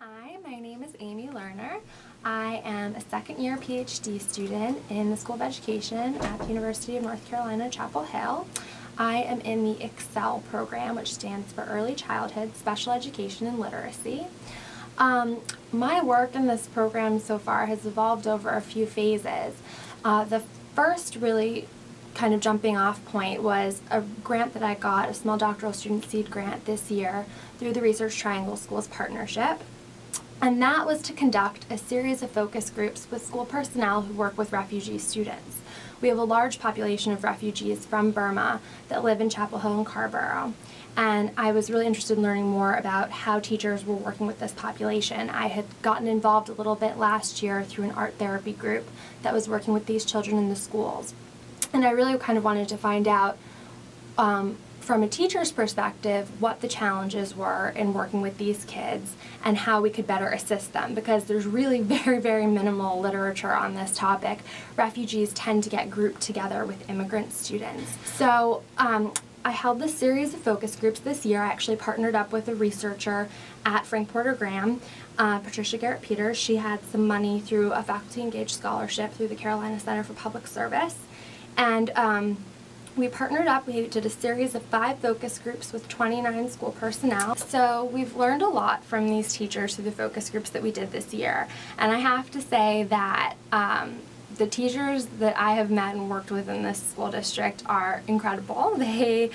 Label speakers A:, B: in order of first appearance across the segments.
A: Hi, my name is Amy Lerner. I am a second-year Ph.D. student in the School of Education at the University of North Carolina, Chapel Hill. I am in the EXCEL program, which stands for Early Childhood Special Education and Literacy. My work in this program so far has evolved over a few phases. The first really kind of jumping off point was a grant that I got, a small doctoral student seed grant this year through the Research Triangle Schools Partnership. And that was to conduct a series of focus groups with school personnel who work with refugee students. We have a large population of refugees from Burma that live in Chapel Hill and Carrboro. And I was really interested in learning more about how teachers were working with this population. I had gotten involved a little bit last year through an art therapy group that was working with these children in the schools. And I really kind of wanted to find out from a teacher's perspective what the challenges were in working with these kids and how we could better assist them, because there's really very minimal literature on this topic. Refugees tend to get grouped together with immigrant students. So I held this series of focus groups this year. I actually partnered up with a researcher at Frank Porter Graham, Patricia Garrett-Peters. She had some money through a faculty engaged scholarship through the Carolina Center for Public Service. And we partnered up. We did a series of 5 focus groups with 29 school personnel. So we've learned a lot from these teachers through the focus groups that we did this year. And I have to say that the teachers that I have met and worked with in this school district are incredible. They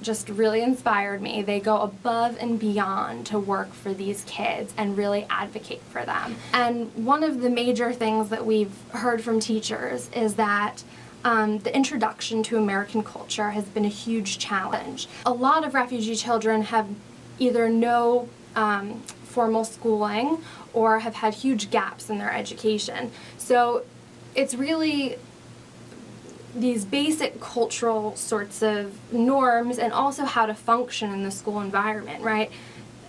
A: just really inspired me. They go above and beyond to work for these kids and really advocate for them. And one of the major things that we've heard from teachers is that the introduction to American culture has been a huge challenge. A lot of refugee children have either no formal schooling or have had huge gaps in their education. So it's really these basic cultural sorts of norms and also how to function in the school environment, right?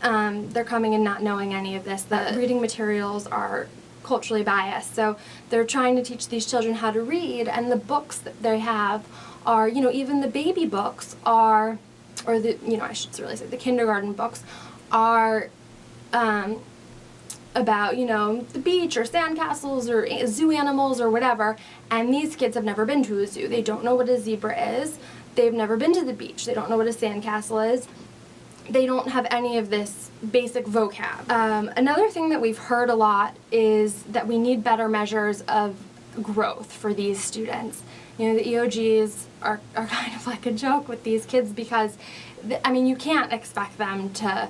A: They're coming in not knowing any of this. The reading materials are culturally biased, so they're trying to teach these children how to read, and the books that they have are, even the baby books are, or the, I should really say the kindergarten books are about, the beach or sandcastles or zoo animals or whatever, and these kids have never been to a zoo. They don't know what a zebra is. They've never been to the beach. They don't know what a sandcastle is. They don't have any of this basic vocab. Another thing that we've heard a lot is that we need better measures of growth for these students. The EOGs are kind of like a joke with these kids because, you can't expect them to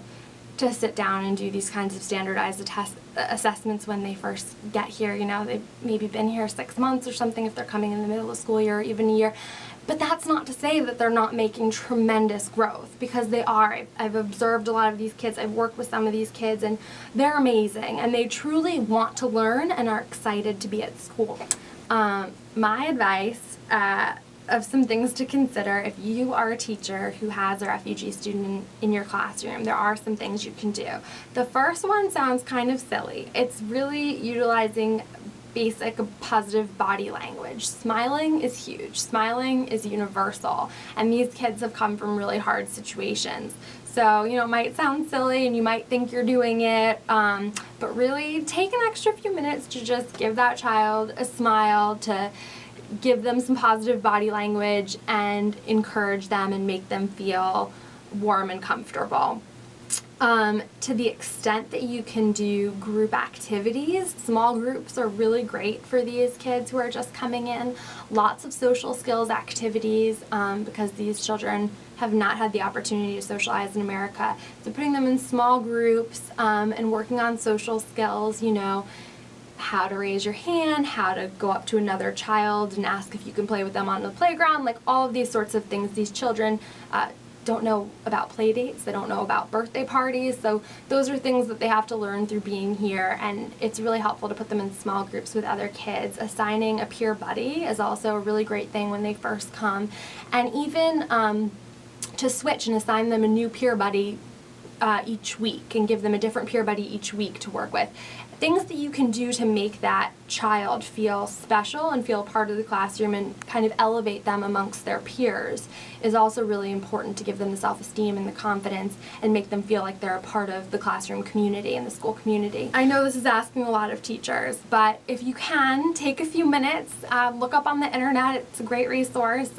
A: sit down and do these kinds of standardized assessments when they first get here. They've maybe been here 6 months or something if they're coming in the middle of the school year or even a year. But that's not to say that they're not making tremendous growth, because they are. I've observed a lot of these kids. I've worked with some of these kids, and they're amazing, and they truly want to learn and are excited to be at school. My advice of some things to consider if you are a teacher who has a refugee student in your classroom, there are some things you can do. The first one sounds kind of silly. It's really utilizing basic positive body language. Smiling is huge. Smiling is universal, and these kids have come from really hard situations. So, it might sound silly and you might think you're doing it, but really take an extra few minutes to just give that child a smile, to give them some positive body language and encourage them and make them feel warm and comfortable. To the extent that you can do group activities, small groups are really great for these kids who are just coming in. Lots of social skills activities, because these children have not had the opportunity to socialize in America. So putting them in small groups and working on social skills, how to raise your hand, how to go up to another child and ask if you can play with them on the playground, like all of these sorts of things. These children don't know about play dates, they don't know about birthday parties, so those are things that they have to learn through being here, and it's really helpful to put them in small groups with other kids. Assigning a peer buddy is also a really great thing when they first come, and even to switch and assign them a new peer buddy each week and give them a different peer buddy each week to work with. things that you can do to make that child feel special and feel part of the classroom and kind of elevate them amongst their peers is also really important to give them the self-esteem and the confidence and make them feel like they're a part of the classroom community and the school community. I know this is asking a lot of teachers, but if you can, take a few minutes, look up on the internet, it's a great resource.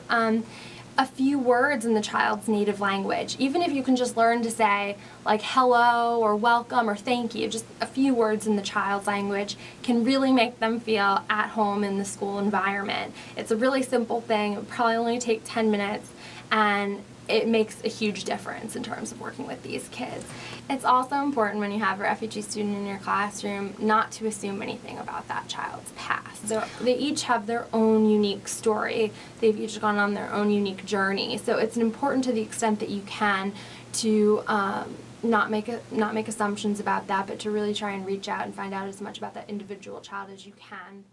A: A few words in the child's native language. Even if you can just learn to say like hello or welcome or thank you, just a few words in the child's language can really make them feel at home in the school environment. It's a really simple thing. It would probably only take 10 minutes and it makes a huge difference in terms of working with these kids. It's also important when you have a refugee student in your classroom not to assume anything about that child's past. They each have their own unique story. They've each gone on their own unique journey. So it's important to the extent that you can to not make assumptions about that, but to really try and reach out and find out as much about that individual child as you can.